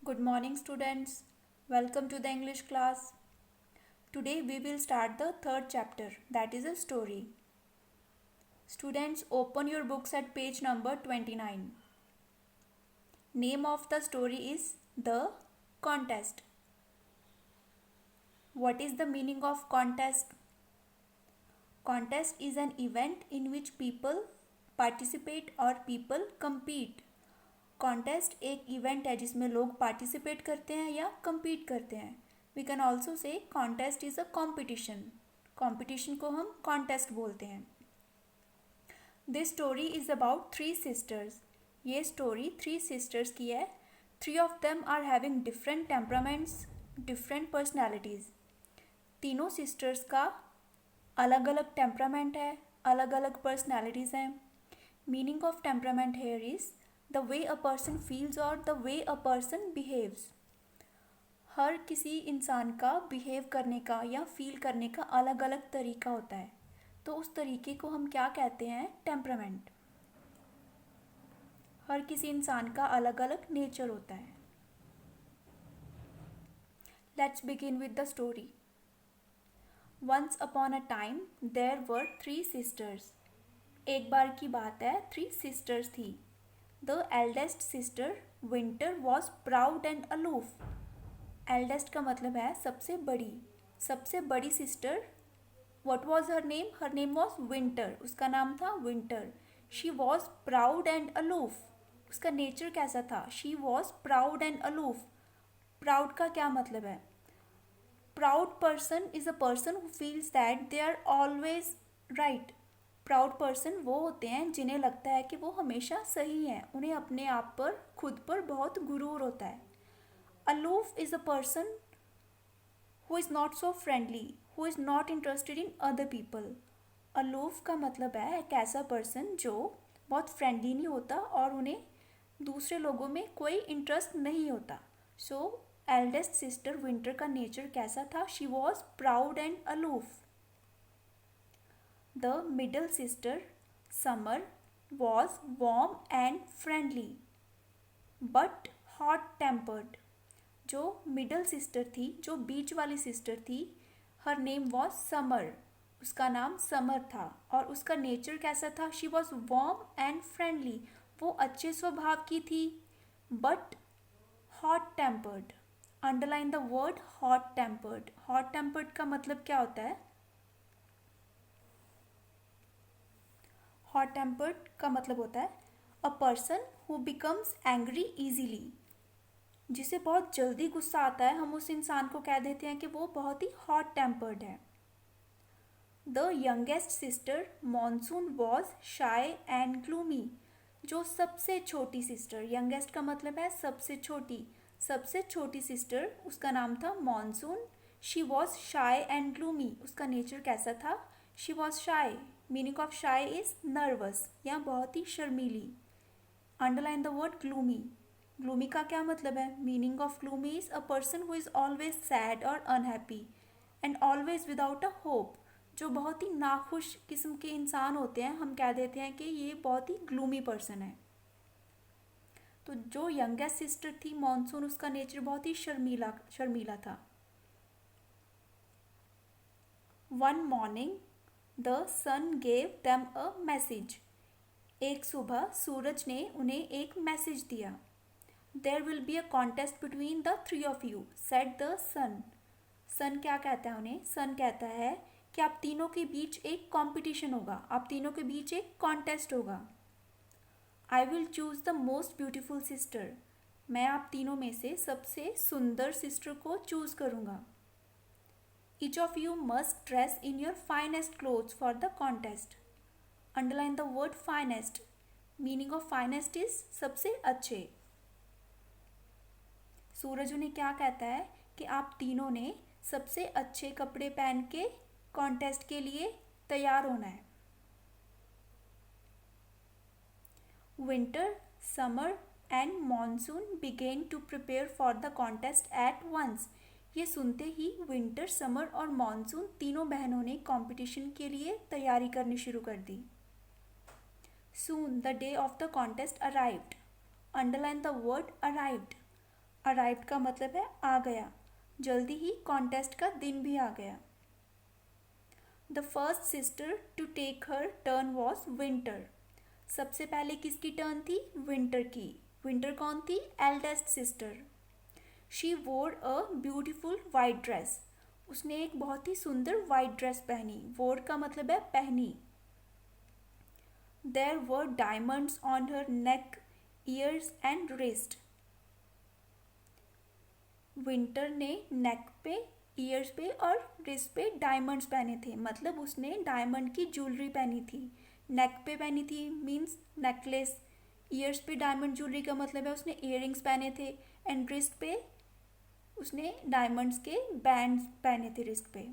Good morning, students. Welcome to the English class. Today we will start the third chapter, that is a story. Students, open your books at page number 29. Name of the story is The Contest. What is the meaning of contest? Contest is an event in which people participate or people compete. Contest एक event है जिसमें लोग participate करते हैं या compete करते हैं. We can also say contest is a competition. Competition को हम कॉन्टेस्ट बोलते हैं. This story is about 3 sisters. ये स्टोरी 3 सिस्टर्स की है. 3 of them are having different temperaments, different personalities. तीनों सिस्टर्स का अलग अलग टेम्परामेंट है, अलग अलग पर्सनैलिटीज़ हैं. Meaning of temperament here is the way a person feels or the way a person behaves. हर किसी इंसान का बिहेव करने का या फील करने का अलग अलग तरीका होता है, तो उस तरीके को हम क्या कहते हैं? टेम्परामेंट. हर किसी इंसान का अलग अलग नेचर होता है. Let's begin with the story. Once upon a time there were 3 sisters. एक बार की बात है, 3 सिस्टर्स थी. The eldest sister Winter was proud and aloof. Eldest का मतलब है सबसे बड़ी. सबसे बड़ी sister, what was her name? Her name was Winter. उसका नाम था Winter. She was proud and aloof. उसका नेचर कैसा था? She was proud and aloof. Proud का क्या मतलब है? Proud person is a person who feels that they are always right. Proud person वो होते हैं जिन्हें लगता है कि वो हमेशा सही हैं. उन्हें अपने आप पर, खुद पर बहुत गुरूर होता है. Aloof is a person who is not so friendly, who is not interested in other people. Aloof का मतलब है एक ऐसा पर्सन जो बहुत फ्रेंडली नहीं होता और उन्हें दूसरे लोगों में कोई इंटरेस्ट नहीं होता. सो एल्डेस्ट सिस्टर विंटर का नेचर कैसा था? She was proud and aloof. The middle sister, Summer, was warm and friendly, but hot-tempered. जो मिडल सिस्टर थी, जो बीच वाली सिस्टर थी, हर नेम वॉज समर. उसका नाम समर था और उसका नेचर कैसा था? She was warm and friendly. वो अच्छे स्वभाव की थी, but hot tempered. Underline the word hot tempered. Hot tempered का मतलब क्या होता है? हॉट टेम्पर्ड का मतलब होता है अ person who becomes angry easily. जिसे बहुत जल्दी गुस्सा आता है, हम उस इंसान को कह देते हैं कि वो बहुत ही हॉट टेम्पर्ड है. The youngest sister monsoon was shy and gloomy. जो सबसे छोटी सिस्टर, यंगेस्ट का मतलब है सबसे छोटी. सबसे छोटी सिस्टर, उसका नाम था monsoon. She was shy and gloomy. उसका नेचर कैसा था? She was shy. Meaning of shy is nervous या बहुत ही शर्मीली. Underline the word gloomy. Gloomy का क्या मतलब है? Meaning of gloomy is a person who is always sad और unhappy and always without a hope. जो बहुत ही नाखुश किस्म के इंसान होते हैं, हम कह देते हैं कि ये बहुत ही ग्लूमी पर्सन है. तो जो यंगेस्ट सिस्टर थी मॉनसून, उसका नेचर बहुत ही शर्मीला था. One morning the sun gave them a message. एक सुबह सूरज ने उन्हें एक मैसेज दिया. There will be a contest between the 3 of you, said the sun. Sun क्या कहता है उन्हें? सन कहता है कि आप तीनों के बीच एक कॉम्पिटिशन होगा, आप तीनों के बीच एक कॉन्टेस्ट होगा. I will choose the most beautiful sister. मैं आप तीनों में से सबसे सुंदर सिस्टर को चूज करूँगा. Each of you must dress in your finest clothes for the contest. Underline the word finest. Meaning of finest is सबसे अच्छे. सूरज उन्हें क्या कहता है कि आप तीनों ने सबसे अच्छे कपड़े पहन के कॉन्टेस्ट के लिए तैयार होना है. Winter, summer and monsoon began to prepare for the contest at once. ये सुनते ही विंटर, समर और मॉनसून तीनों बहनों ने कंपटीशन के लिए तैयारी करनी शुरू कर दी. Soon the day of the contest arrived. Underline the word arrived. Arrived का मतलब है आ गया, जल्दी ही कॉन्टेस्ट का दिन भी आ गया। The first sister to take her turn was Winter. सबसे पहले किसकी टर्न थी? विंटर की। विंटर कौन थी? Eldest sister. शी वोर अ ब्यूटिफुल वाइट ड्रेस। उसने एक बहुत ही सुंदर वाइट ड्रेस पहनी। वोर का मतलब है पहनी। There were diamonds on her neck, ears and wrist. Winter ने नेक पे, ईयर्स पे और रिस्ट पे डायमंड्स पहने थे, मतलब उसने डायमंड की ज्वेलरी पहनी थी। नेक पे पहनी थी मीन्स नेकलेस। ईयर्स पे डायमंड ज्वेलरी का मतलब है उसने इयरिंग्स पहने थे। एंड रिस्ट पे उसने डायमंड्स के बैंड्स पहने थे रिस्ट पे।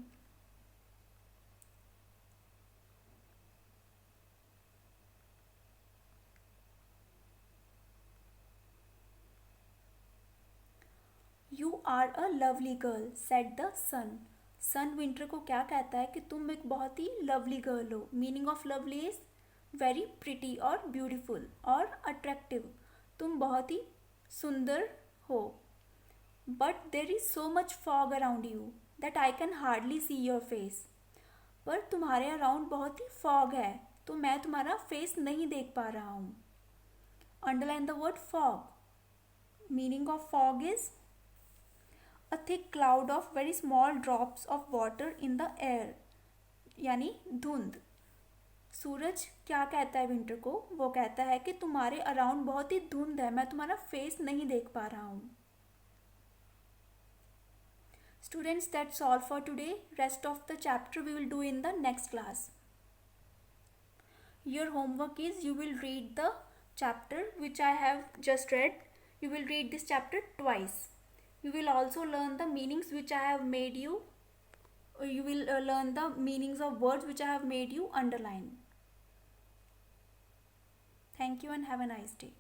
You are a lovely girl said the sun. Sun Winter को क्या कहता है कि तुम एक बहुत ही लवली गर्ल हो। Meaning of lovely is very pretty और ब्यूटीफुल और अट्रैक्टिव। तुम बहुत ही सुंदर हो। But there is so much fog around you that I can hardly see your face. पर तुम्हारे अराउंड बहुत ही फॉग है, तो मैं तुम्हारा फेस नहीं देख पा रहा हूँ। Underline the word fog. Meaning of fog is a thick cloud of very small drops of water in the air, यानी धुंध। सूरज क्या कहता है विंटर को? वो कहता है कि तुम्हारे अराउंड बहुत ही धुंध है, मैं तुम्हारा फेस नहीं देख पा रहा हूँ। Students, that's all for today. Rest of the chapter we will do in the next class. Your homework is you will read the chapter which I have just read. You will read this chapter twice. You will also learn the meanings which I have made you. You will learn the meanings of words which I have made you underline. Thank you and have a nice day.